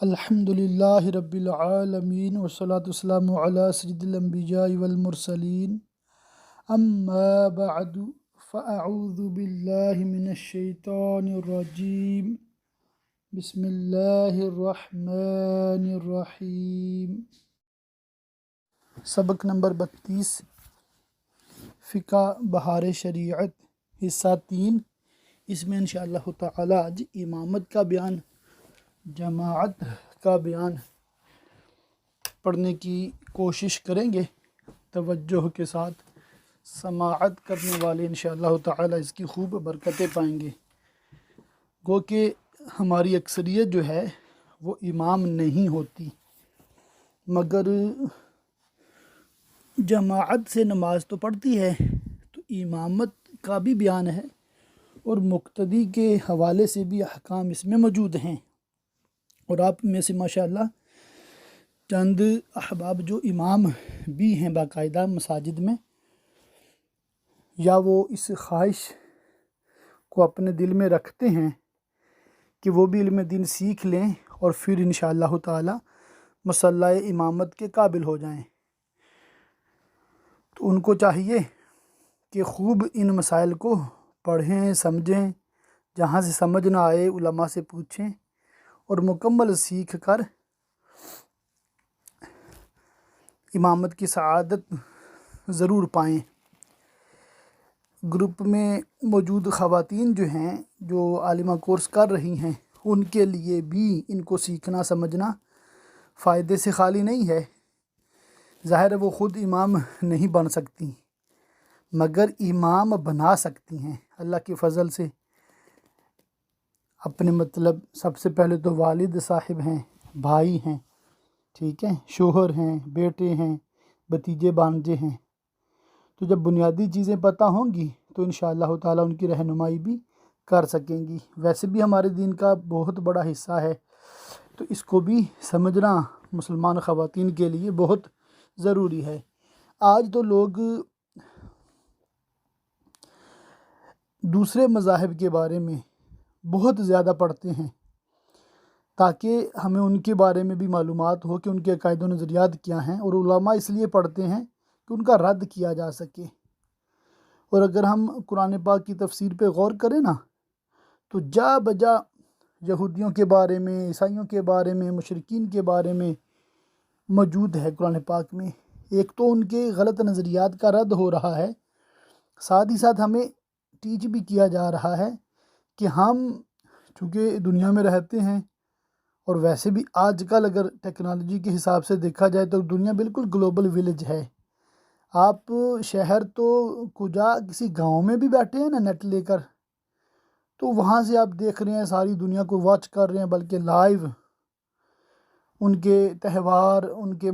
الحمد للہ رب العالمین والصلاة والسلام علی سید الانبیاء والمرسلین اما بعد فاعوذ باللہ من الشیطان الرجیم بسم اللہ الرحمن الرحیم۔ سبق نمبر 32 فقہ بہار شریعت حصہ 3۔ اس میں انشاءاللہ تعالی آج امامت کا بیان، جماعت کا بیان پڑھنے کی کوشش کریں گے۔ توجہ کے ساتھ سماعت کرنے والے انشاءاللہ تعالی اس کی خوب برکتیں پائیں گے۔ گو کہ ہماری اکثریت جو ہے وہ امام نہیں ہوتی، مگر جماعت سے نماز تو پڑھتی ہے، تو امامت کا بھی بیان ہے اور مقتدی کے حوالے سے بھی احکام اس میں موجود ہیں۔ اور آپ میں سے ماشاءاللہ چند احباب جو امام بھی ہیں باقاعدہ مساجد میں، یا وہ اس خواہش کو اپنے دل میں رکھتے ہیں کہ وہ بھی علم دین سیکھ لیں اور پھر انشاءاللہ تعالی مصلی امامت کے قابل ہو جائیں، تو ان کو چاہیے کہ خوب ان مسائل کو پڑھیں، سمجھیں، جہاں سے سمجھ نہ آئے علماء سے پوچھیں اور مکمل سیکھ کر امامت کی سعادت ضرور پائیں۔ گروپ میں موجود خواتین جو ہیں، جو عالمہ کورس کر رہی ہیں، ان کے لیے بھی ان کو سیکھنا سمجھنا فائدے سے خالی نہیں ہے۔ ظاہر ہے وہ خود امام نہیں بن سکتی، مگر امام بنا سکتی ہیں اللہ کے فضل سے۔ اپنے سب سے پہلے تو والد صاحب ہیں، بھائی ہیں، ٹھیک ہے، شوہر ہیں، بیٹے ہیں، بھتیجے بھانجے ہیں، تو جب بنیادی چیزیں پتہ ہوں گی تو انشاءاللہ تعالی ان کی رہنمائی بھی کر سکیں گی۔ ویسے بھی ہمارے دین کا بہت بڑا حصہ ہے، تو اس کو بھی سمجھنا مسلمان خواتین کے لیے بہت ضروری ہے۔ آج تو لوگ دوسرے مذاہب کے بارے میں بہت زیادہ پڑھتے ہیں تاکہ ہمیں ان کے بارے میں بھی معلومات ہو کہ ان کے عقائد و نظریات کیا ہیں، اور علماء اس لیے پڑھتے ہیں کہ ان کا رد کیا جا سکے۔ اور اگر ہم قرآن پاک کی تفسیر پہ غور کریں نا، تو جا بجا یہودیوں کے بارے میں، عیسائیوں کے بارے میں، مشرکین کے بارے میں موجود ہے قرآن پاک میں۔ ایک تو ان کے غلط نظریات کا رد ہو رہا ہے، ساتھ ہی ساتھ ہمیں ٹیچ بھی کیا جا رہا ہے کہ ہم چونکہ دنیا میں رہتے ہیں، اور ویسے بھی آج کل اگر ٹیکنالوجی کے حساب سے دیکھا جائے تو دنیا بالکل گلوبل ویلیج ہے۔ آپ شہر تو کجا کسی گاؤں میں بھی بیٹھے ہیں نا نیٹ لے کر، تو وہاں سے آپ دیکھ رہے ہیں، ساری دنیا کو واچ کر رہے ہیں، بلکہ لائیو ان کے تہوار، ان کے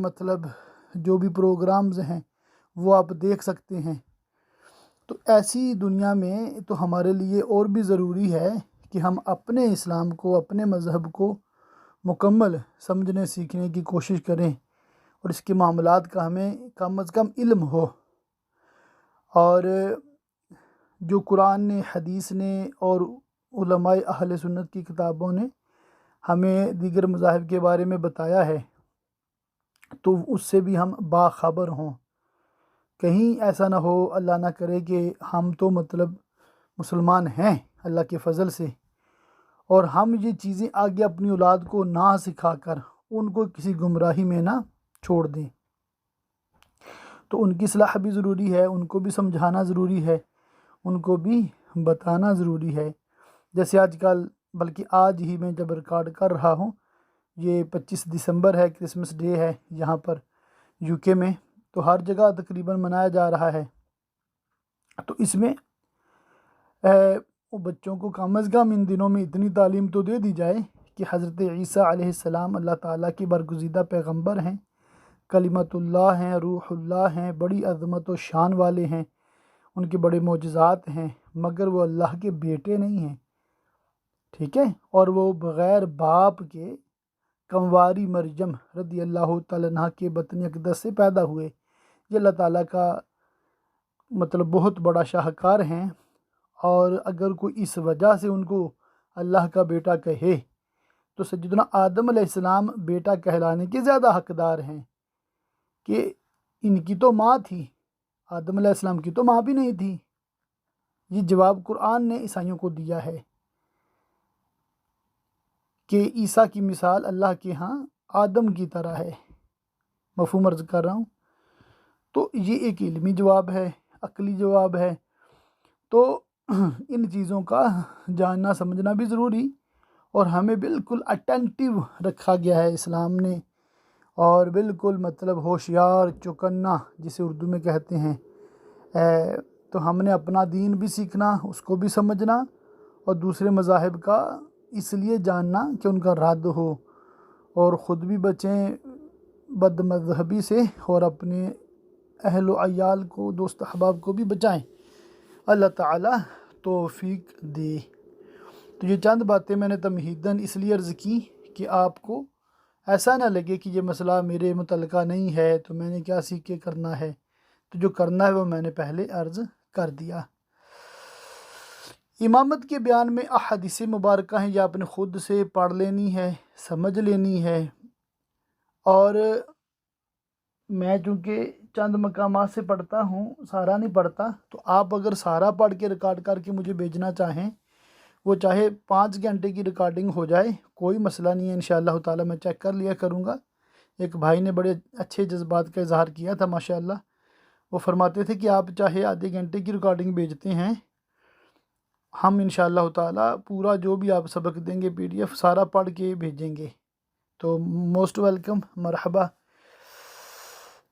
جو بھی پروگرامز ہیں وہ آپ دیکھ سکتے ہیں۔ تو ایسی دنیا میں تو ہمارے لیے اور بھی ضروری ہے کہ ہم اپنے اسلام کو، اپنے مذہب کو مکمل سمجھنے سیکھنے کی کوشش کریں، اور اس کے معاملات کا ہمیں کم از کم علم ہو۔ اور جو قرآن نے، حدیث نے اور علماء اہل سنت کی کتابوں نے ہمیں دیگر مذاہب کے بارے میں بتایا ہے، تو اس سے بھی ہم باخبر ہوں۔ کہیں ایسا نہ ہو، اللہ نہ کرے، کہ ہم تو مسلمان ہیں اللہ کے فضل سے، اور ہم یہ چیزیں آگے اپنی اولاد کو نہ سکھا کر ان کو کسی گمراہی میں نہ چھوڑ دیں۔ تو ان کی اصلاح بھی ضروری ہے، ان کو بھی سمجھانا ضروری ہے، ان کو بھی بتانا ضروری ہے۔ جیسے آج کل، بلکہ آج ہی میں جب ریکارڈ کر رہا ہوں، یہ 25 دسمبر ہے، کرسمس ڈے ہے یہاں پر یو کے میں، تو ہر جگہ تقریباً منایا جا رہا ہے۔ تو اس میں بچوں کو کم از کم ان دنوں میں اتنی تعلیم تو دے دی جائے کہ حضرت عیسیٰ علیہ السلام اللہ تعالیٰ کی برگزیدہ پیغمبر ہیں، کلمت اللہ ہیں، روح اللہ ہیں، بڑی عظمت و شان والے ہیں، ان کے بڑے معجزات ہیں، مگر وہ اللہ کے بیٹے نہیں ہیں، ٹھیک ہے، اور وہ بغیر باپ کے کنواری مریم رضی اللہ تعالیٰ عنہ کے بطن اقدس سے پیدا ہوئے۔ یہ اللہ تعالیٰ کا بہت بڑا شاہکار ہیں، اور اگر کوئی اس وجہ سے ان کو اللہ کا بیٹا کہے تو سیدنا آدم علیہ السلام بیٹا کہلانے کے زیادہ حقدار ہیں کہ ان کی تو ماں تھی، آدم علیہ السلام کی تو ماں بھی نہیں تھی۔ یہ جواب قرآن نے عیسائیوں کو دیا ہے کہ عیسیٰ کی مثال اللہ کے ہاں آدم کی طرح ہے۔ مفہوم عرض کر رہا ہوں۔ تو یہ ایک علمی جواب ہے، عقلی جواب ہے۔ تو ان چیزوں کا جاننا سمجھنا بھی ضروری، اور ہمیں بالکل اٹینٹیو رکھا گیا ہے اسلام نے، اور بالکل مطلب ہوشیار چوکنا جسے اردو میں کہتے ہیں۔ تو ہم نے اپنا دین بھی سیکھنا، اس کو بھی سمجھنا، اور دوسرے مذاہب کا اس لیے جاننا کہ ان کا رد ہو، اور خود بھی بچیں بد مذہبی سے، اور اپنے اہل و عیال کو، دوست احباب کو بھی بچائیں۔ اللہ تعالیٰ توفیق دے۔ تو یہ چند باتیں میں نے تمہیداً اس لیے عرض کی کہ آپ کو ایسا نہ لگے کہ یہ مسئلہ میرے متعلقہ نہیں ہے تو میں نے کیا سیکھ کے کرنا ہے۔ تو جو کرنا ہے وہ میں نے پہلے عرض کر دیا۔ امامت کے بیان میں احادیث مبارکہ ہیں، یہ آپ نے خود سے پڑھ لینی ہے، سمجھ لینی ہے، اور میں چونکہ چند مقامات سے پڑھتا ہوں، سارا نہیں پڑھتا، تو آپ اگر سارا پڑھ کے ریکارڈ کر کے مجھے بھیجنا چاہیں، وہ چاہے 5 گھنٹے کی ریکارڈنگ ہو جائے، کوئی مسئلہ نہیں ہے، انشاءاللہ تعالی میں چیک کر لیا کروں گا۔ ایک بھائی نے بڑے اچھے جذبات کا اظہار کیا تھا ماشاءاللہ، وہ فرماتے تھے کہ آپ چاہے آدھے گھنٹے کی ریکارڈنگ بھیجتے ہیں، ہم انشاءاللہ تعالی پورا جو بھی آپ سبق دیں گے PDF سارا پڑھ کے بھیجیں گے۔ تو موسٹ ویلکم، مرحبا۔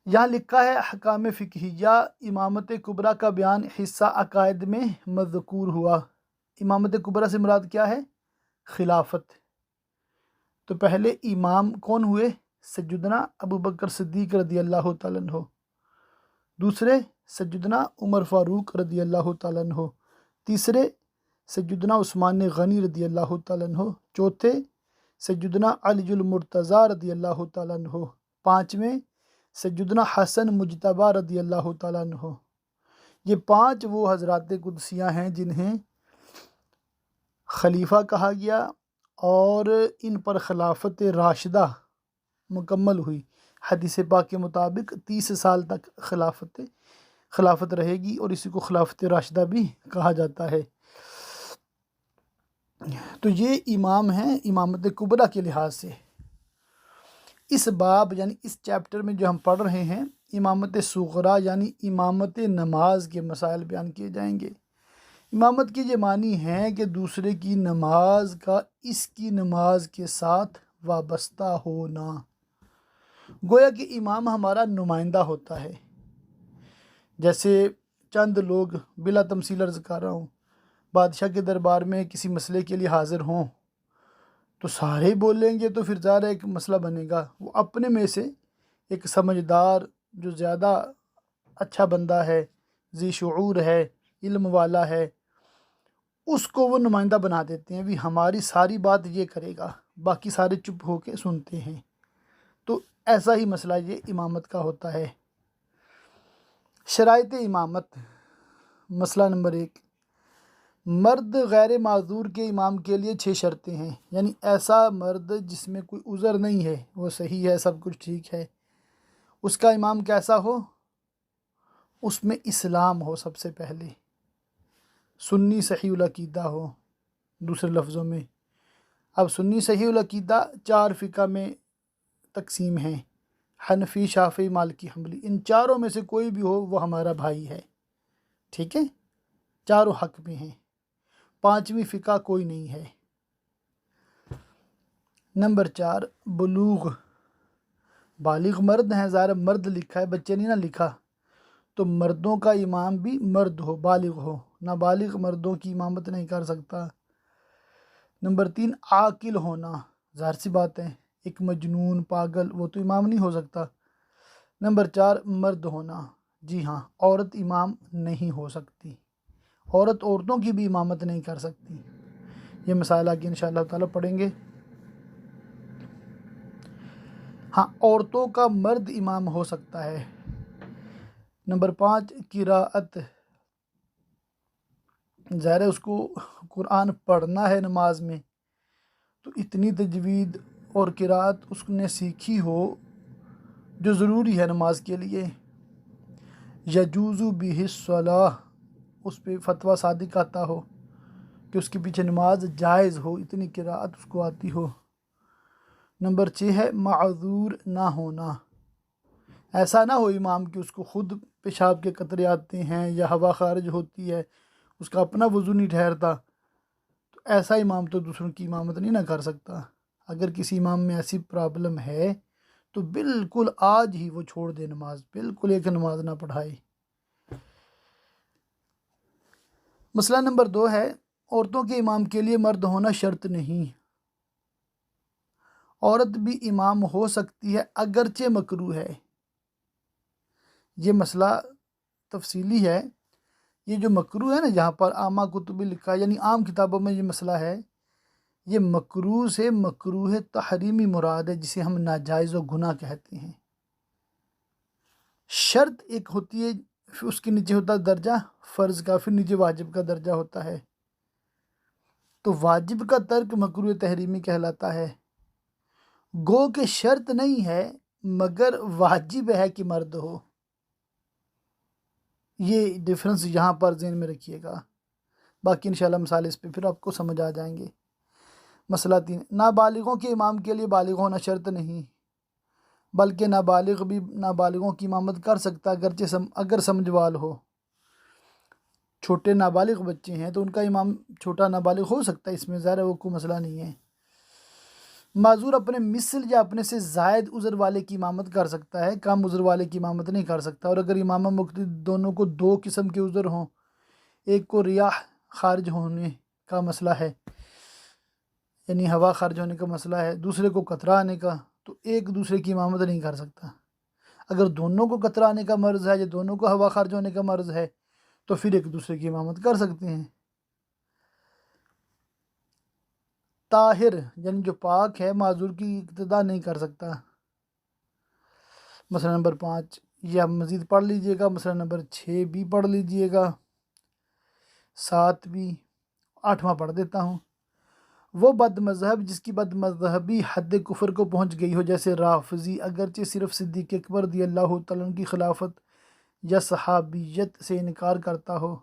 یہاں لکھا ہے احکام فقہیہ، امامت کبریٰ کا بیان حصہ عقائد میں مذکور ہوا۔ امامت کبریٰ سے مراد کیا ہے؟ خلافت۔ تو پہلے امام کون ہوئے؟ سیدنا ابو بکر صدیق رضی اللہ تعالیٰ عنہ، دوسرے سیدنا عمر فاروق رضی اللہ تعالیٰ عنہ، تیسرے سیدنا عثمان غنی رضی اللہ تعالیٰ عنہ، چوتھے سیدنا علی المرتضیٰ رضی اللہ تعالیٰ عنہ، پانچویں سیدنا حسن مجتبیٰ رضی اللہ تعالیٰ عنہ۔ یہ 5 وہ حضرات قدسیہ ہیں جنہیں خلیفہ کہا گیا، اور ان پر خلافت راشدہ مکمل ہوئی۔ حدیث پاک کے مطابق 30 سال تک خلافت رہے گی، اور اسی کو خلافت راشدہ بھی کہا جاتا ہے۔ تو یہ امام ہیں امامت کبریٰ کے لحاظ سے۔ اس باب یعنی اس چیپٹر میں جو ہم پڑھ رہے ہیں، امامت صغریٰ یعنی امامت نماز کے مسائل بیان کیے جائیں گے۔ امامت کی یہ معنی ہے کہ دوسرے کی نماز کا اس کی نماز کے ساتھ وابستہ ہونا، گویا کہ امام ہمارا نمائندہ ہوتا ہے۔ جیسے چند لوگ، بلا تمثیل عرض کر رہا ہوں، بادشاہ کے دربار میں کسی مسئلے کے لیے حاضر ہوں تو سارے بولیں گے تو پھر ظاہر ایک مسئلہ بنے گا۔ وہ اپنے میں سے ایک سمجھدار، جو زیادہ اچھا بندہ ہے، ذی شعور ہے، علم والا ہے، اس کو وہ نمائندہ بنا دیتے ہیں، بھی ہماری ساری بات یہ کرے گا، باقی سارے چپ ہو کے سنتے ہیں۔ تو ایسا ہی مسئلہ یہ امامت کا ہوتا ہے۔ شرائط امامت، مسئلہ نمبر 1، مرد غیر معذور کے امام کے لیے 6 شرطیں ہیں، یعنی ایسا مرد جس میں کوئی عذر نہیں ہے، وہ صحیح ہے، سب کچھ ٹھیک ہے، اس کا امام کیسا ہو؟ اس میں اسلام ہو سب سے پہلے، سنی صحیح العقیدہ ہو، دوسرے لفظوں میں۔ اب سنی صحیح العقیدہ 4 فقہ میں تقسیم ہیں، حنفی، شافعی، مالکی، حنبلی۔ ان چاروں میں سے کوئی بھی ہو وہ ہمارا بھائی ہے، ٹھیک ہے، چاروں حق میں ہیں، 5ویں فقہ کوئی نہیں ہے۔ نمبر 4، بلوغ، بالغ مرد ہیں، ظاہر مرد لکھا ہے، بچے نہیں نہ لکھا، تو مردوں کا امام بھی مرد ہو، بالغ ہو، نابالغ مردوں کی امامت نہیں کر سکتا۔ نمبر 3، عاقل ہونا، ظاہر سی بات ہے، ایک مجنون، پاگل، وہ تو امام نہیں ہو سکتا۔ نمبر 4، مرد ہونا، جی ہاں، عورت امام نہیں ہو سکتی، عورت عورتوں کی بھی امامت نہیں کر سکتی۔ یہ مسائل آگے انشاءاللہ تعالیٰ پڑھیں گے۔ ہاں، عورتوں کا مرد امام ہو سکتا ہے۔ نمبر 5، قراءت، ظاہر ہے اس کو قرآن پڑھنا ہے نماز میں، تو اتنی تجوید اور قرات اس نے سیکھی ہو جو ضروری ہے نماز کے لیے، یجوز بہ الصلاۃ، اس پہ فتویٰ صادق آتا ہو کہ اس کے پیچھے نماز جائز ہو، اتنی قرات اس کو آتی ہو۔ نمبر 6 ہے معذور نہ ہونا، ایسا نہ ہو امام کہ اس کو خود پیشاب کے قطرے آتے ہیں یا ہوا خارج ہوتی ہے، اس کا اپنا وضو نہیں ٹھہرتا، تو ایسا امام تو دوسروں کی امامت نہیں نہ کر سکتا۔ اگر کسی امام میں ایسی پرابلم ہے تو بالکل آج ہی وہ چھوڑ دے نماز، بالکل ایک نماز نہ پڑھائے۔ مسئلہ نمبر 2 ہے عورتوں کے امام کے لیے مرد ہونا شرط نہیں، عورت بھی امام ہو سکتی ہے اگرچہ مکروہ ہے۔ یہ مسئلہ تفصیلی ہے، یہ جو مکروہ ہے نا، جہاں پر عامہ کتب لکھا ہے، یعنی عام کتابوں میں یہ مسئلہ ہے، یہ مکروہ سے مکروہ تحریمی مراد ہے، جسے ہم ناجائز و گناہ کہتے ہیں۔ شرط ایک ہوتی ہے، پھر اس کے نیچے ہوتا ہے درجہ فرض کا، پھر نیچے واجب کا درجہ ہوتا ہے، تو واجب کا ترک مکروہ تحریمی کہلاتا ہے۔ گو کہ شرط نہیں ہے مگر واجب ہے کہ مرد ہو، یہ ڈیفرنس یہاں پر ذہن میں رکھیے گا، باقی انشاءاللہ مثال اس پہ پھر آپ کو سمجھ آ جائیں گے۔ مسئلہ 3، نابالغوں کے امام کے لیے بالغ ہونا شرط نہیں، بلکہ نابالغ بھی نابالغوں کی امامت کر سکتا اگر سمجھوال ہو۔ چھوٹے نابالغ بچے ہیں تو ان کا امام چھوٹا نابالغ ہو سکتا ہے، اس میں ظاہر ہے وہ کوئی مسئلہ نہیں ہے۔ معذور اپنے مثل یا اپنے سے زائد عذر والے کی امامت کر سکتا ہے، کم عذر والے کی امامت نہیں کر سکتا۔ اور اگر امام مقتدی دونوں کو 2 قسم کے عذر ہوں، ایک کو ریاح خارج ہونے کا مسئلہ ہے، یعنی ہوا خارج ہونے کا مسئلہ ہے، دوسرے کو قطرہ آنے کا، تو ایک دوسرے کی امامت نہیں کر سکتا۔ اگر دونوں کو قطرہ آنے کا مرض ہے یا دونوں کو ہوا خارج ہونے کا مرض ہے تو پھر ایک دوسرے کی امامت کر سکتے ہیں۔ طاہر یعنی جو پاک ہے معذور کی اقتداء نہیں کر سکتا۔ مسئلہ نمبر 5 یہ آپ مزید پڑھ لیجئے گا، مسئلہ نمبر 6 بھی پڑھ لیجئے گا، 7 بھی، 8واں پڑھ دیتا ہوں۔ وہ بد مذہب جس کی بد مذہبی حد کفر کو پہنچ گئی ہو، جیسے رافضی، اگرچہ صرف صدیق اکبر رضی اللہ تعالیٰ عنہ کی خلافت یا صحابیت سے انکار کرتا ہو،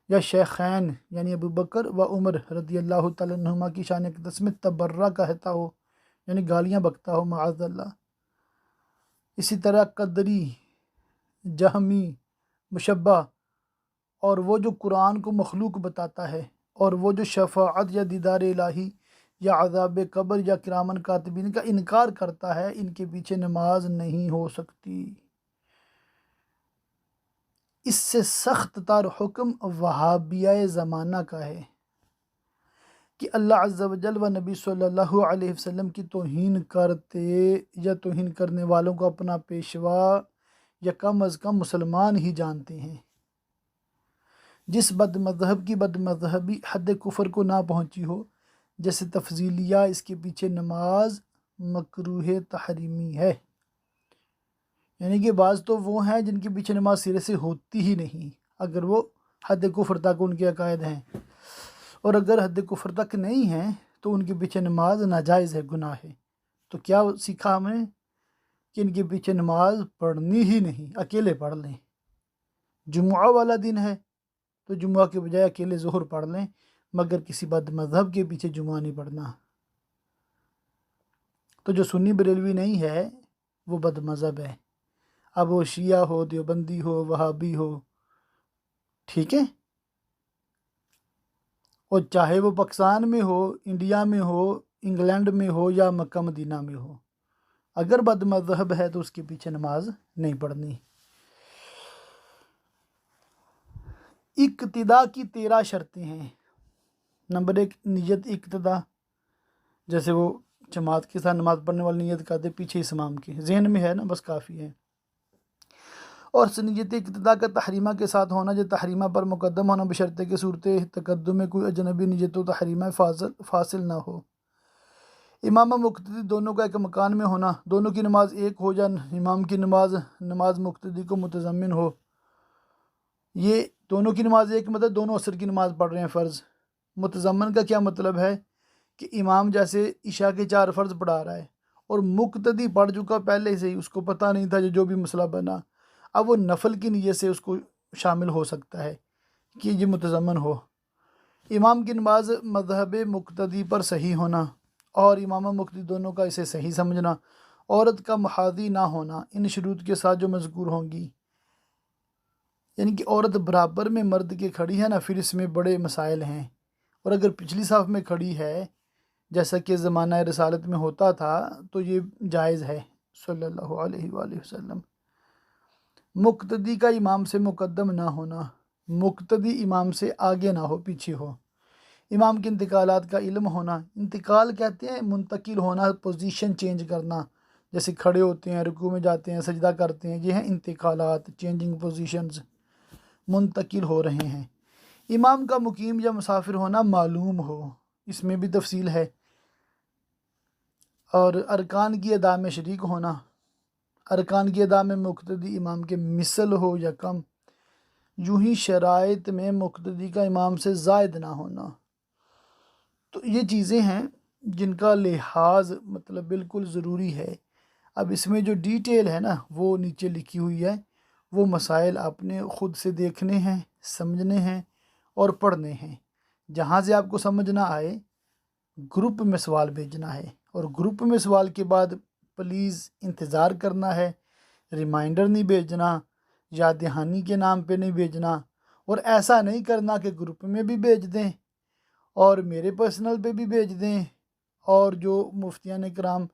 یا شیخین یعنی ابو بکر و عمر رضی اللہ تعالیٰ عنہما کی شان اقدس میں تبرہ کہتا ہو، یعنی گالیاں بکتا ہو معاذ اللہ۔ اسی طرح قدری، جہمی، مشبہ، اور وہ جو قرآن کو مخلوق بتاتا ہے، اور وہ جو شفاعت یا دیدار الہی یا عذاب قبر یا کرامن کاتبین کا انکار کرتا ہے، ان کے پیچھے نماز نہیں ہو سکتی۔ اس سے سخت تر حکم وہابیہ زمانہ کا ہے کہ اللہ عز و جل و نبی صلی اللہ علیہ وسلم کی توہین کرتے یا توہین کرنے والوں کو اپنا پیشوا یا کم از کم مسلمان ہی جانتے ہیں۔ جس بد مذہب کی بد مذہبی حد کفر کو نہ پہنچی ہو، جیسے تفضیلیہ، اس کے پیچھے نماز مکروہ تحریمی ہے۔ یعنی کہ بعض تو وہ ہیں جن کے پیچھے نماز سرے سے ہوتی ہی نہیں، اگر وہ حد کفر تک ان کے عقائد ہیں، اور اگر حد کفر تک نہیں ہیں تو ان کے پیچھے نماز ناجائز ہے، گناہ ہے۔ تو کیا سیکھا ہم نے کہ ان کے پیچھے نماز پڑھنی ہی نہیں، اکیلے پڑھ لیں۔ جمعہ والا دن ہے تو جمعہ کے بجائے اکیلے ظہر پڑھ لیں، مگر کسی بد مذہب کے پیچھے جمعہ نہیں پڑھنا۔ تو جو سنی بریلوی نہیں ہے وہ بد مذہب ہے، اب وہ شیعہ ہو، دیوبندی ہو، وہابی ہو، ٹھیک ہے، اور چاہے وہ پاکستان میں ہو، انڈیا میں ہو، انگلینڈ میں ہو یا مکہ مدینہ میں ہو، اگر بد مذہب ہے تو اس کے پیچھے نماز نہیں پڑھنی۔ اقتداء کی 13 شرطیں ہیں۔ نمبر 1 نیت اقتداء، جیسے وہ جماعت کے ساتھ نماز پڑھنے والی نیت کرتے پیچھے اس امام کے، ذہن میں ہے نا، بس کافی ہے۔ اور سنیت اقتداء کا تحریمہ کے ساتھ ہونا، جو تحریمہ پر مقدم ہونا بشرطے کہ صورت تقدم میں کوئی اجنبی نیت و تحریمہ فاصل نہ ہو۔ امام مقتدی دونوں کا ایک مکان میں ہونا، دونوں کی نماز ایک ہو، یا امام کی نماز مقتدی کو متضمن ہو۔ یہ دونوں کی نماز ایک مطلب دونوں عصر کی نماز پڑھ رہے ہیں فرض۔ متضمن کا کیا مطلب ہے کہ امام جیسے عشاء کے 4 فرض پڑھا رہا ہے اور مقتدی پڑھ چکا پہلے سے ہی، اس کو پتہ نہیں تھا جو بھی مسئلہ بنا، اب وہ نفل کی نیت سے اس کو شامل ہو سکتا ہے کہ یہ متضمن ہو امام کی نماز مذہب مقتدی پر صحیح ہونا اور امام مقتدی دونوں کا اسے صحیح سمجھنا، عورت کا محاذی نہ ہونا ان شروط کے ساتھ جو مذکور ہوں گی، یعنی کہ عورت برابر میں مرد کے کھڑی ہے نا، پھر اس میں بڑے مسائل ہیں، اور اگر پچھلی صف میں کھڑی ہے جیسا کہ زمانہ رسالت میں ہوتا تھا تو یہ جائز ہے صلی اللہ علیہ وآلہ وسلم۔ مقتدی کا امام سے مقدم نہ ہونا، مقتدی امام سے آگے نہ ہو، پیچھے ہو۔ امام کے انتقالات کا علم ہونا، انتقال کہتے ہیں منتقل ہونا، پوزیشن چینج کرنا، جیسے کھڑے ہوتے ہیں، رکوع میں جاتے ہیں، سجدہ کرتے ہیں، یہ ہیں انتقالات، چینجنگ پوزیشنز، منتقل ہو رہے ہیں۔ امام کا مقیم یا مسافر ہونا معلوم ہو، اس میں بھی تفصیل ہے، اور ارکان کی ادا میں شریک ہونا، ارکان کی ادا میں مقتدی امام کے مثل ہو یا کم، یوں ہی شرائط میں مقتدی کا امام سے زائد نہ ہونا۔ تو یہ چیزیں ہیں جن کا لحاظ مطلب بالکل ضروری ہے۔ اب اس میں جو ڈیٹیل ہے نا وہ نیچے لکھی ہوئی ہے، وہ مسائل آپ نے خود سے دیکھنے ہیں، سمجھنے ہیں اور پڑھنے ہیں۔ جہاں سے آپ کو سمجھ نہ آئے گروپ میں سوال بھیجنا ہے، اور گروپ میں سوال کے بعد پلیز انتظار کرنا ہے، ریمائنڈر نہیں بھیجنا، یاد دہانی کے نام پہ نہیں بھیجنا، اور ایسا نہیں کرنا کہ گروپ میں بھی بھیج دیں اور میرے پرسنل پہ بھی بھیج دیں، اور جو مفتیان کرام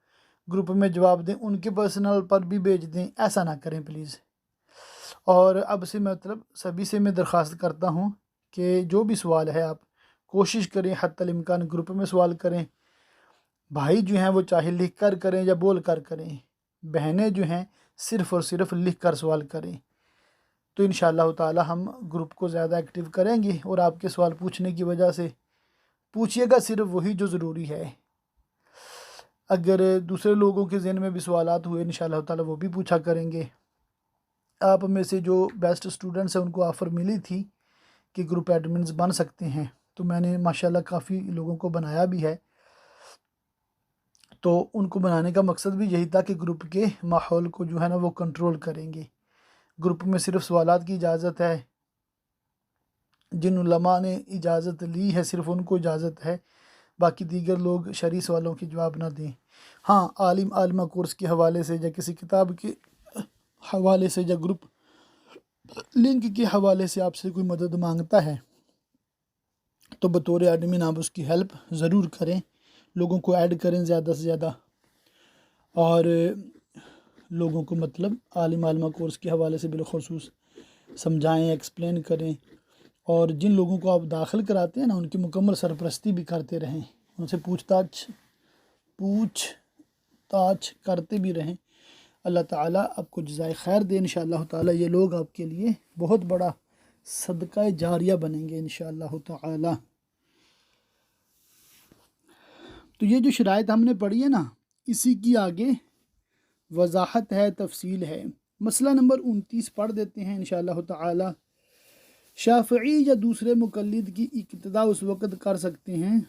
گروپ میں جواب دیں ان کے پرسنل پر بھی بھیج دیں، ایسا نہ کریں پلیز۔ اور اب سے مطلب سبھی سے میں درخواست کرتا ہوں کہ جو بھی سوال ہے آپ کوشش کریں حتی الامکان گروپ میں سوال کریں۔ بھائی جو ہیں وہ چاہے لکھ کر کریں یا بول کر کریں، بہنیں جو ہیں صرف اور صرف لکھ کر سوال کریں، تو انشاءاللہ تعالی ہم گروپ کو زیادہ ایکٹیو کریں گے، اور آپ کے سوال پوچھنے کی وجہ سے پوچھیے گا صرف وہی جو ضروری ہے۔ اگر دوسرے لوگوں کے ذہن میں بھی سوالات ہوئے انشاءاللہ تعالی وہ بھی پوچھا کریں گے۔ آپ میں سے جو بیسٹ اسٹوڈنٹس ہیں ان کو آفر ملی تھی کہ گروپ ایڈمنز بن سکتے ہیں، تو میں نے ماشاءاللہ کافی لوگوں کو بنایا بھی ہے۔ تو ان کو بنانے کا مقصد بھی یہی تھا کہ گروپ کے ماحول کو جو ہے نا وہ کنٹرول کریں گے۔ گروپ میں صرف سوالات کی اجازت ہے، جن علماء نے اجازت لی ہے صرف ان کو اجازت ہے، باقی دیگر لوگ شرعی سوالوں کے جواب نہ دیں۔ ہاں عالم عالمہ کورس کے حوالے سے یا کسی کتاب کے حوالے سے یا گروپ لنک کے حوالے سے آپ سے کوئی مدد مانگتا ہے تو بطور ایڈمن آپ اس کی ہیلپ ضرور کریں، لوگوں کو ایڈ کریں زیادہ سے زیادہ، اور لوگوں کو مطلب عالم عالمہ کورس کے حوالے سے بالخصوص سمجھائیں، ایکسپلین کریں، اور جن لوگوں کو آپ داخل کراتے ہیں نا ان کی مکمل سرپرستی بھی کرتے رہیں، ان سے پوچھ تاچھ کرتے بھی رہیں۔ اللہ تعالیٰ آپ کو جزائے خیر دے انشاءاللہ تعالیٰ، یہ لوگ آپ کے لیے بہت بڑا صدقہ جاریہ بنیں گے انشاءاللہ تعالیٰ۔ تو یہ جو شرائط ہم نے پڑھی ہے نا اسی کی آگے وضاحت ہے، تفصیل ہے۔ مسئلہ نمبر 29 پڑھ دیتے ہیں انشاءاللہ تعالیٰ۔ شافعی یا دوسرے مقلد کی اقتداء اس وقت کر سکتے ہیں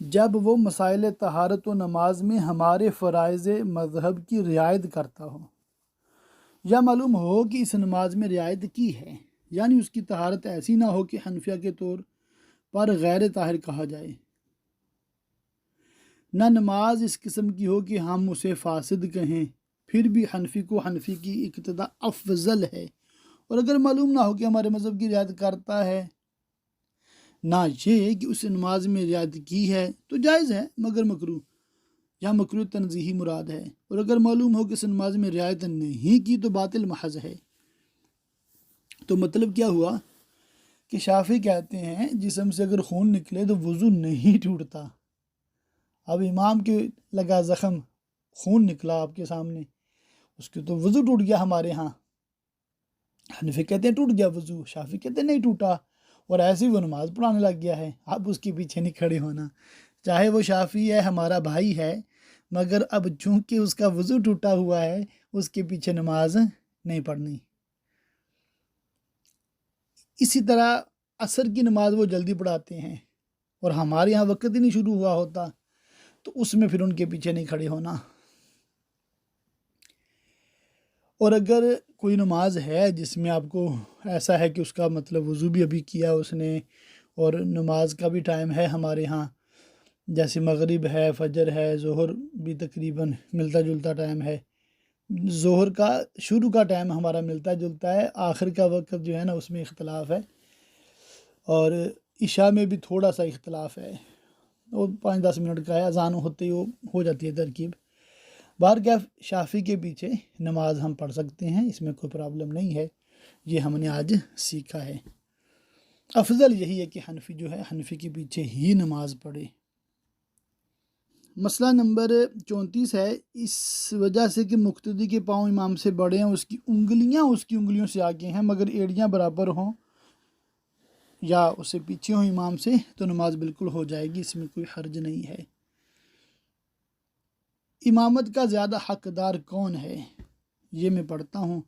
جب وہ مسائل طہارت و نماز میں ہمارے فرائض مذہب کی رعایت کرتا ہو، یا معلوم ہو کہ اس نماز میں رعایت کی ہے، یعنی اس کی طہارت ایسی نہ ہو کہ حنفیہ کے طور پر غیر طاہر کہا جائے، نہ نماز اس قسم کی ہو کہ ہم اسے فاسد کہیں، پھر بھی حنفی کو حنفی کی اقتداء افضل ہے، اور اگر معلوم نہ ہو کہ ہمارے مذہب کی رعایت کرتا ہے، نہ یہ کہ اس نماز میں رعایت کی ہے تو جائز ہے مگر مکروہ، یا مکروہ تنزیہی مراد ہے، اور اگر معلوم ہو کہ اس نماز میں رعایت نہیں کی تو باطل محض ہے۔ تو مطلب کیا ہوا کہ شافعی کہتے ہیں جسم سے اگر خون نکلے تو وضو نہیں ٹوٹتا۔ اب امام کے لگا زخم، خون نکلا آپ کے سامنے، اس کے تو وضو ٹوٹ گیا ہمارے ہاں۔ حنفی کہتے ہیں ٹوٹ گیا وضو، شافعی کہتے ہیں نہیں ٹوٹا، اور ایسے ہی وہ نماز پڑھانے لگ گیا ہے۔ اب اس کے پیچھے نہیں کھڑے ہونا، چاہے وہ شافعی ہے، ہمارا بھائی ہے، مگر اب چونکہ اس کا وضو ٹوٹا ہوا ہے اس کے پیچھے نماز نہیں پڑھنی۔ اسی طرح عصر کی نماز وہ جلدی پڑھاتے ہیں، اور ہمارے یہاں وقت ہی نہیں شروع ہوا ہوتا، تو اس میں پھر ان کے پیچھے نہیں کھڑے ہونا۔ اور اگر کوئی نماز ہے جس میں آپ کو ایسا ہے کہ اس کا مطلب وضو بھی ابھی کیا اس نے، اور نماز کا بھی ٹائم ہے ہمارے ہاں، جیسے مغرب ہے، فجر ہے، ظہر بھی تقریباً ملتا جلتا ٹائم ہے، ظہر کا شروع کا ٹائم ہمارا ملتا جلتا ہے، آخر کا وقت جو ہے نا اس میں اختلاف ہے، اور عشاء میں بھی تھوڑا سا اختلاف ہے، وہ 5-10 منٹ کا ہے، اذان ہوتے ہی وہ ہو جاتی ہے ترکیب۔ بہرکیف شافعی کے پیچھے نماز ہم پڑھ سکتے ہیں، اس میں کوئی پرابلم نہیں ہے، یہ ہم نے آج سیکھا ہے۔ افضل یہی ہے کہ حنفی جو ہے حنفی کے پیچھے ہی نماز پڑھے۔ مسئلہ نمبر 34 ہے، اس وجہ سے کہ مقتدی کے پاؤں امام سے بڑے ہیں، اس کی انگلیوں سے آگے ہیں مگر ایڑیاں برابر ہوں یا اس سے پیچھے ہوں امام سے، تو نماز بالکل ہو جائے گی، اس میں کوئی حرج نہیں ہے۔ امامت کا زیادہ حقدار کون ہے؟ یہ میں پڑھتا ہوں،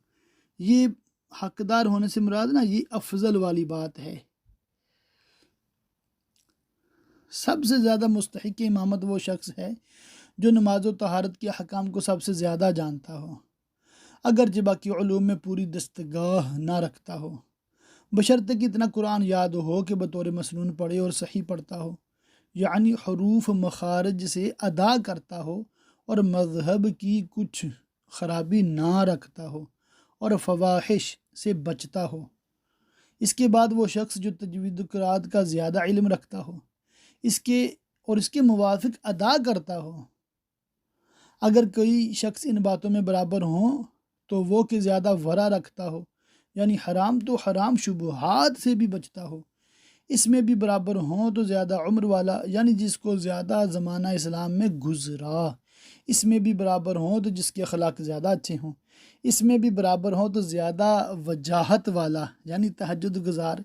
یہ حقدار ہونے سے مراد نا یہ افضل والی بات ہے۔ سب سے زیادہ مستحق امامت وہ شخص ہے جو نماز و طہارت کے حکام کو سب سے زیادہ جانتا ہو، اگرچہ باقی علوم میں پوری دستگاہ نہ رکھتا ہو، بشرطے کہ اتنا قرآن یاد ہو کہ بطور مسنون پڑھے اور صحیح پڑھتا ہو، یعنی حروف مخارج سے ادا کرتا ہو اور مذہب کی کچھ خرابی نہ رکھتا ہو اور فواحش سے بچتا ہو۔ اس کے بعد وہ شخص جو تجوید و قرآت کا زیادہ علم رکھتا ہو، اس کے موافق ادا کرتا ہو۔ اگر کوئی شخص ان باتوں میں برابر ہوں تو وہ کہ زیادہ ورع رکھتا ہو، یعنی حرام تو حرام شبہات سے بھی بچتا ہو، اس میں بھی برابر ہوں تو زیادہ عمر والا، یعنی جس کو زیادہ زمانہ اسلام میں گزرا، اس میں بھی برابر ہوں تو جس کے اخلاق زیادہ اچھے ہوں، اس میں بھی برابر ہوں تو زیادہ وجاہت والا، یعنی تہجد گزار،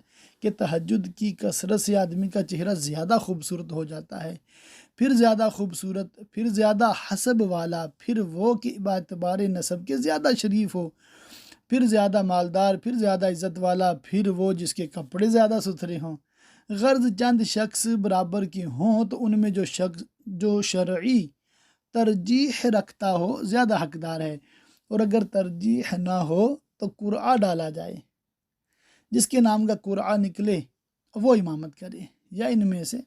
کہ تہجد کی کثرت سے آدمی کا چہرہ زیادہ خوبصورت ہو جاتا ہے، پھر زیادہ خوبصورت، پھر زیادہ حسب والا، پھر وہ کہ باعتبار نسب کے زیادہ شریف ہو، پھر زیادہ مالدار، پھر زیادہ عزت والا، پھر وہ جس کے کپڑے زیادہ ستھرے ہوں۔ غرض چند شخص برابر کے ہوں تو ان میں جو شرعی ترجیح رکھتا ہو زیادہ حقدار ہے، اور اگر ترجیح نہ ہو تو قرعہ ڈالا جائے، جس کے نام کا قرعہ نکلے وہ امامت کرے، یا ان میں سے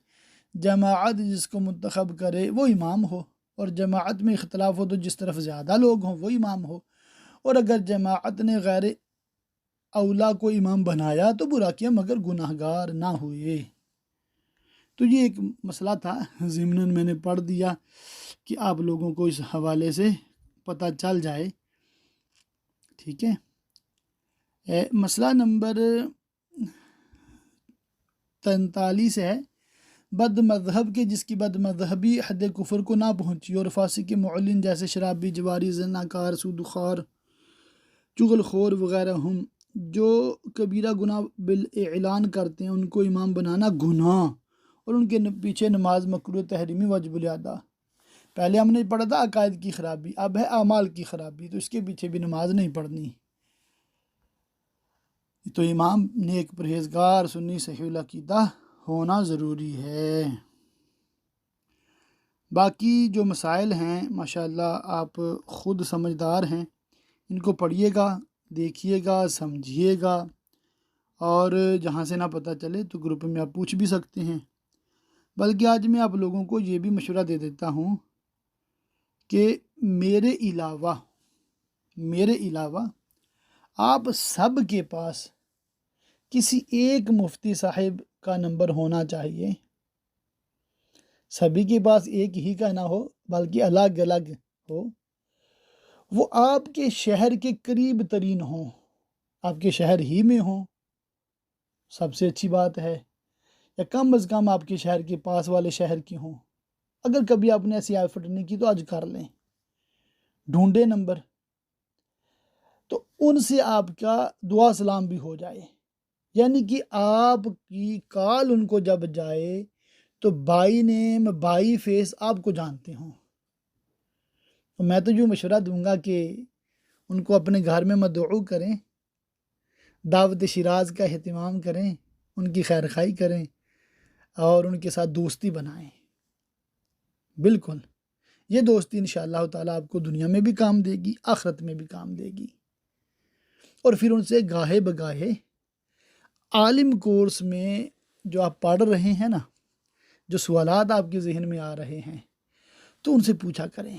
جماعت جس کو منتخب کرے وہ امام ہو، اور جماعت میں اختلاف ہو تو جس طرف زیادہ لوگ ہوں وہ امام ہو، اور اگر جماعت نے غیر اولا کو امام بنایا تو برا کیا مگر گناہگار نہ ہوئے۔ تو یہ ایک مسئلہ تھا، ضمناً میں نے پڑھ دیا کہ آپ لوگوں کو اس حوالے سے پتہ چل جائے، ٹھیک ہے۔ مسئلہ نمبر 43 ہے، بد مذہب کے جس کی بد مذہبی حد کفر کو نہ پہنچی اور فاسق معلن جیسے شرابی، جواری، زناکار، سودخوار، چغل خور وغیرہ ہم جو کبیرہ گناہ بالاعلان کرتے ہیں، ان کو امام بنانا گناہ اور ان کے پیچھے نماز مکروہ تحریمی واجب الادا۔ پہلے ہم نے پڑھا تھا عقائد کی خرابی، اب ہے اعمال کی خرابی، تو اس کے پیچھے بھی نماز نہیں پڑھنی۔ تو امام نیک پرہیزگار سنی صحیح العقیدہ ہونا ضروری ہے۔ باقی جو مسائل ہیں ماشاءاللہ آپ خود سمجھدار ہیں، ان کو پڑھیے گا، دیکھیے گا، سمجھیے گا، اور جہاں سے نہ پتہ چلے تو گروپ میں آپ پوچھ بھی سکتے ہیں۔ بلکہ آج میں آپ لوگوں کو یہ بھی مشورہ دے دیتا ہوں کہ میرے علاوہ آپ سب کے پاس کسی ایک مفتی صاحب کا نمبر ہونا چاہیے، سبھی کے پاس ایک ہی کا نہ ہو بلکہ الگ الگ ہو، وہ آپ کے شہر کے قریب ترین ہوں، آپ کے شہر ہی میں ہوں، سب سے اچھی بات ہے، یا کم از کم آپ کے شہر کے پاس والے شہر کی ہوں۔ اگر کبھی آپ نے ایسی ایفرٹ نہیں کی تو آج کر لیں، ڈھونڈے نمبر، تو ان سے آپ کا دعا سلام بھی ہو جائے، یعنی کہ آپ کی کال ان کو جب جائے تو بائی نیم بائی فیس آپ کو جانتے ہوں۔ تو میں تو جو مشورہ دوں گا کہ ان کو اپنے گھر میں مدعو کریں، دعوت شیراز کا اہتمام کریں، ان کی خیر خواہی کریں، اور ان کے ساتھ دوستی بنائیں۔ بالکل، یہ دوستی انشاءاللہ تعالیٰ آپ کو دنیا میں بھی کام دے گی، آخرت میں بھی کام دے گی۔ اور پھر ان سے گاہے بگاہے عالم کورس میں جو آپ پڑھ رہے ہیں نا، جو سوالات آپ کے ذہن میں آ رہے ہیں، تو ان سے پوچھا کریں۔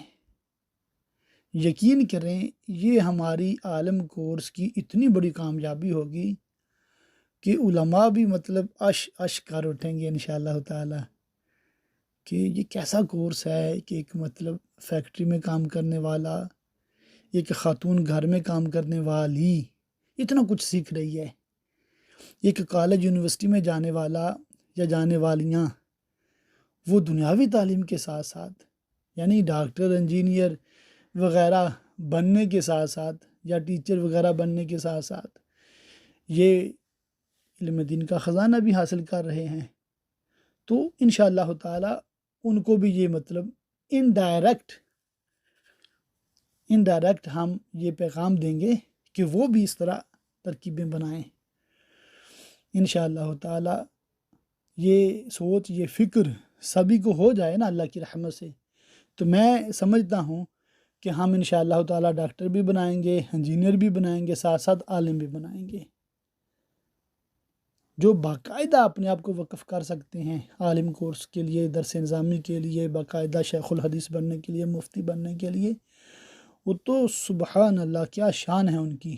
یقین کریں یہ ہماری عالم کورس کی اتنی بڑی کامیابی ہوگی کہ علماء بھی مطلب اش کر اٹھیں گے انشاءاللہ تعالی کہ یہ کیسا کورس ہے کہ ایک مطلب فیکٹری میں کام کرنے والا، ایک خاتون گھر میں کام کرنے والی اتنا کچھ سیکھ رہی ہے، ایک کالج یونیورسٹی میں جانے والا یا جانے والیاں وہ دنیاوی تعلیم کے ساتھ ساتھ یعنی ڈاکٹر، انجینئر وغیرہ بننے کے ساتھ ساتھ یا ٹیچر وغیرہ بننے کے ساتھ ساتھ یہ علم دین کا خزانہ بھی حاصل کر رہے ہیں۔ تو انشاءاللہ تعالی ان کو بھی یہ مطلب انڈائریکٹ ہم یہ پیغام دیں گے کہ وہ بھی اس طرح ترکیبیں بنائیں۔ انشاءاللہ تعالی یہ سوچ، یہ فکر سبھی کو ہو جائے نا اللہ کی رحمت سے، تو میں سمجھتا ہوں کہ ہم انشاءاللہ تعالی ڈاکٹر بھی بنائیں گے، انجینئر بھی بنائیں گے، ساتھ ساتھ عالم بھی بنائیں گے، جو باقاعدہ اپنے آپ کو وقف کر سکتے ہیں عالم کورس کے لیے، درس نظامی کے لیے، باقاعدہ شیخ الحدیث بننے کے لیے، مفتی بننے کے لیے۔ وہ تو سبحان اللہ کیا شان ہے ان کی،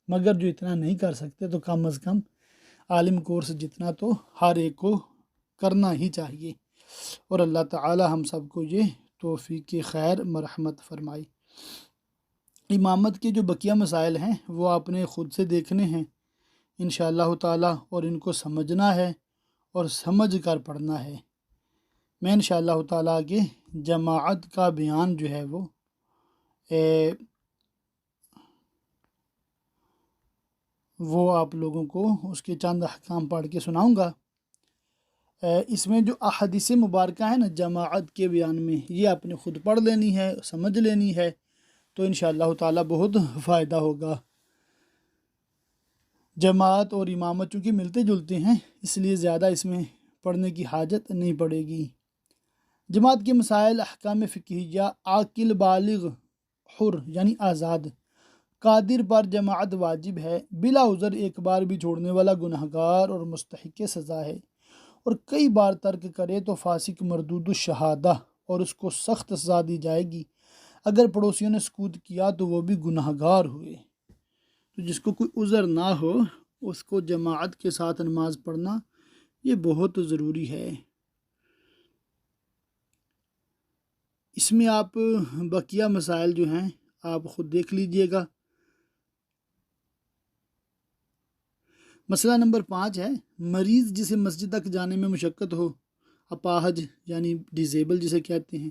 مگر جو اتنا نہیں کر سکتے تو کم از کم عالم کورس جتنا تو ہر ایک کو کرنا ہی چاہیے۔ اور اللہ تعالی ہم سب کو یہ توفیق خیر مرحمت فرمائی۔ امامت کے جو بقیہ مسائل ہیں وہ آپ نے خود سے دیکھنے ہیں انشاءاللہ تعالی، اور ان کو سمجھنا ہے اور سمجھ کر پڑھنا ہے۔ میں انشاءاللہ تعالی آگے جماعت کا بیان جو ہے وہ آپ لوگوں کو اس کے چند احکام پڑھ کے سناؤں گا۔ اس میں جو احادیث مبارکہ ہیں نا جماعت کے بیان میں، یہ آپ نے خود پڑھ لینی ہے، سمجھ لینی ہے، تو انشاءاللہ تعالی بہت فائدہ ہوگا۔ جماعت اور امامت چونکہ ملتے جلتے ہیں اس لیے زیادہ اس میں پڑھنے کی حاجت نہیں پڑے گی۔ جماعت کے مسائل، احکام فقہیہ، عاقل بالغ حر یعنی آزاد قادر پر جماعت واجب ہے، بلا عذر ایک بار بھی چھوڑنے والا گنہگار اور مستحق سزا ہے، اور کئی بار ترک کرے تو فاسق مردود الشہادہ اور اس کو سخت سزا دی جائے گی۔ اگر پڑوسیوں نے سکوت کیا تو وہ بھی گنہگار ہوئے۔ تو جس کو کوئی عذر نہ ہو اس کو جماعت کے ساتھ نماز پڑھنا یہ بہت ضروری ہے۔ اس میں آپ بقیہ مسائل جو ہیں آپ خود دیکھ لیجئے گا۔ مسئلہ نمبر 5 ہے مریض جسے مسجد تک جانے میں مشقت ہو، اپاہج یعنی ڈیزیبل جسے کہتے ہیں،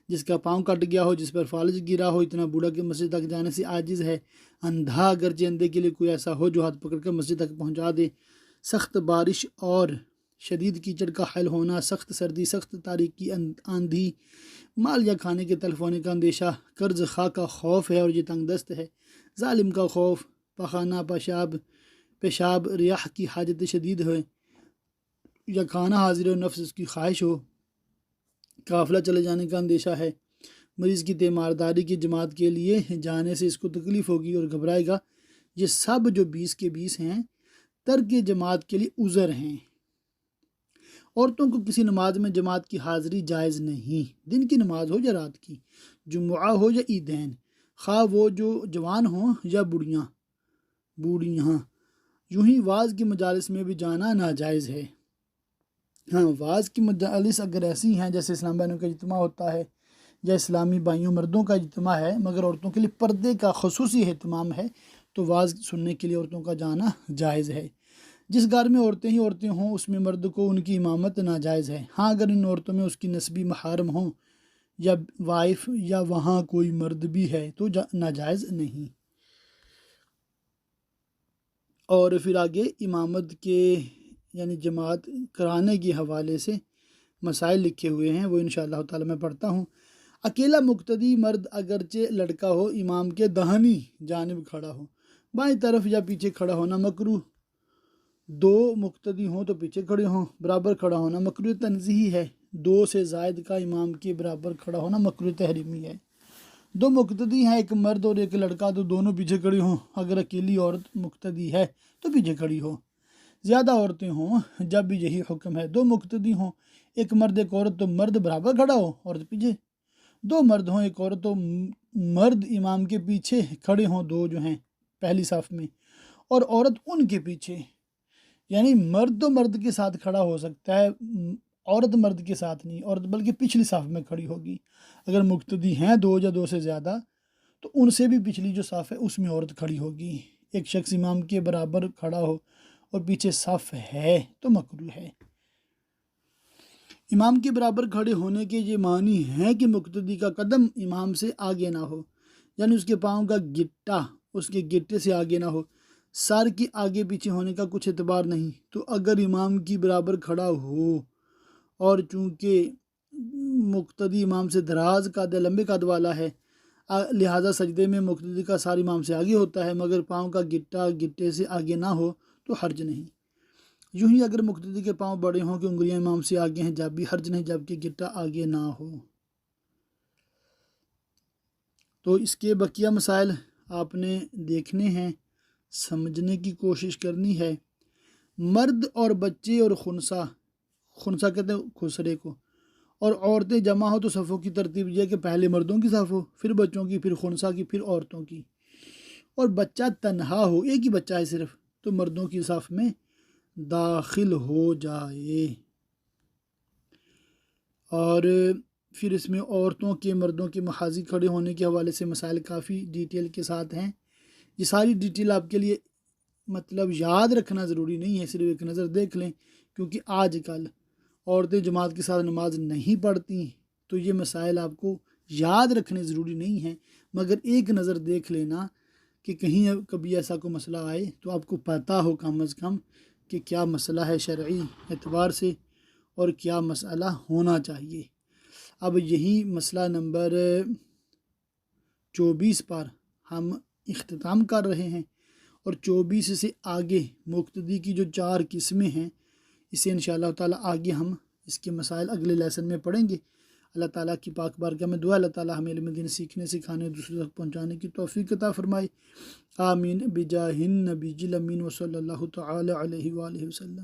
جس کا پاؤں کٹ گیا ہو، جس پر فالج گرا ہو، اتنا بوڑھا کہ مسجد تک جانے سے عاجز ہے، اندھا اگرچہ اندھے کے لیے کوئی ایسا ہو جو ہاتھ پکڑ کر مسجد تک پہنچا دے، سخت بارش اور شدید کیچڑ کا حل ہونا، سخت سردی، سخت تاریکی، آندھی، مال یا کھانے کے تلف ہونے کا اندیشہ، قرض خواہ کا خوف ہے اور یہ تنگ دست ہے، ظالم کا خوف، پخانہ پیشاب ریاح کی حاجت شدید ہے یا کھانا حاضر ہو، نفس اس کی خواہش ہو، قافلہ چلے جانے کا اندیشہ ہے، مریض کی تیمارداری کی جماعت کے لیے جانے سے اس کو تکلیف ہوگی اور گھبرائے گا، یہ سب جو 20 کے 20 ہیں ترک جماعت کے لیے عذر ہیں۔ عورتوں کو کسی نماز میں جماعت کی حاضری جائز نہیں، دن کی نماز ہو یا رات کی، جمعہ ہو یا عیدین، خواہ وہ جو جوان ہوں یا بوڑھیاں، یوں ہی وعظ کی مجالس میں بھی جانا ناجائز ہے۔ ہاں، وعظ کی مجالس اگر ایسی ہیں جیسے اسلام بھائیوں کا اجتماع ہوتا ہے یا اسلامی بھائیوں مردوں کا اجتماع ہے، مگر عورتوں کے لیے پردے کا خصوصی اہتمام ہے، تو وعظ سننے کے لیے عورتوں کا جانا جائز ہے۔ جس گھر میں عورتیں ہی عورتیں ہوں اس میں مرد کو ان کی امامت ناجائز ہے۔ ہاں، اگر ان عورتوں میں اس کی نسبی محارم ہوں یا وائف یا وہاں کوئی مرد بھی ہے تو ناجائز نہیں۔ اور پھر آگے امامت کے یعنی جماعت کرانے کے حوالے سے مسائل لکھے ہوئے ہیں، وہ انشاءاللہ تعالی میں پڑھتا ہوں۔ اکیلا مقتدی مرد اگرچہ لڑکا ہو امام کے داہنی جانب کھڑا ہو، بائیں طرف یا پیچھے کھڑا ہونا مکروہ دو مقتدی ہوں تو پیچھے کھڑے ہوں، برابر کھڑا ہونا مکروہ تنزیہی ہے، دو سے زائد کا امام کے برابر کھڑا ہونا مکروہ تحریمی ہے۔ دو مقتدی ہیں، ایک مرد اور ایک لڑکا، تو دونوں پیچھے کھڑی ہوں، اگر اکیلی عورت مقتدی ہے تو پیچھے کھڑی ہو، زیادہ عورتیں ہوں جب بھی یہی حکم ہے۔ دو مقتدی ہوں، ایک مرد ایک عورت، تو مرد برابر کھڑا ہو، عورت پیچھے۔ دو مرد ہوں ایک عورت، تو مرد امام کے پیچھے کھڑے ہوں، دو جو ہیں پہلی صف میں، اور عورت ان کے پیچھے، یعنی مرد تو مرد کے ساتھ کھڑا ہو سکتا ہے، عورت مرد کے ساتھ نہیں، عورت بلکہ پچھلی صف میں کھڑی ہوگی۔ اگر مقتدی ہیں دو یا دو سے زیادہ تو ان سے بھی پچھلی جو صف ہے اس میں عورت کھڑی ہوگی۔ ایک شخص امام کے برابر کھڑا ہو اور پیچھے صف ہے تو مکروہ ہے۔ امام کے برابر کھڑے ہونے کے یہ معنی ہیں کہ مقتدی کا قدم امام سے آگے نہ ہو، یعنی اس کے پاؤں کا گٹا اس کے گٹے سے آگے نہ ہو، سر کے آگے پیچھے ہونے کا کچھ اعتبار نہیں۔ تو اگر امام کی برابر کھڑا ہو اور چونکہ مقتدی امام سے دراز قد لمبے قد والا ہے، لہٰذا سجدے میں مقتدی کا سار امام سے آگے ہوتا ہے، مگر پاؤں کا گٹا گٹے سے آگے نہ ہو تو حرج نہیں۔ یوں ہی اگر مقتدی کے پاؤں بڑے ہوں کہ انگلیاں امام سے آگے ہیں، جب بھی حرج نہیں، جب کہ گٹا آگے نہ ہو۔ تو اس کے بقیہ مسائل آپ نے دیکھنے ہیں، سمجھنے کی کوشش کرنی ہے۔ مرد اور بچے اور خنسا کہتے ہیں خسرے کو، اور عورتیں جمع ہو تو صفوں کی ترتیب یہ ہے کہ پہلے مردوں کی صف ہو، پھر بچوں کی، پھر خنسا کی، پھر عورتوں کی، اور بچہ تنہا ہو، ایک ہی بچہ ہے صرف، تو مردوں کی صف میں داخل ہو جائے۔ اور پھر اس میں عورتوں کے مردوں کے محاذی کھڑے ہونے کے حوالے سے مسائل کافی ڈیٹیل کے ساتھ ہیں۔ یہ ساری ڈیٹیل آپ کے لیے مطلب یاد رکھنا ضروری نہیں ہے، صرف ایک نظر دیکھ لیں، کیونکہ آج کل عورتیں جماعت کے ساتھ نماز نہیں پڑھتی، تو یہ مسائل آپ کو یاد رکھنے ضروری نہیں ہیں، مگر ایک نظر دیکھ لینا کہ کہیں کبھی ایسا کوئی مسئلہ آئے تو آپ کو پتہ ہو کم از کم کہ کیا مسئلہ ہے شرعی اعتبار سے اور کیا مسئلہ ہونا چاہیے۔ اب یہی مسئلہ نمبر 24 پر ہم اختتام کر رہے ہیں، اور 24 سے آگے مقتدی کی جو 4 قسمیں ہیں، اسے انشاءاللہ تعالیٰ آگے ہم اس کے مسائل اگلے لیسن میں پڑھیں گے۔ اللہ تعالیٰ کی پاک بارگاہ میں دعا، اللہ تعالیٰ ہمیں علم دین سیکھنے سکھانے دوسروں تک پہنچانے کی توفیق عطا فرمائے۔ آمین بجاہ النبی الامین وصلی اللہ تعالیٰ علیہ وآلہ وسلم۔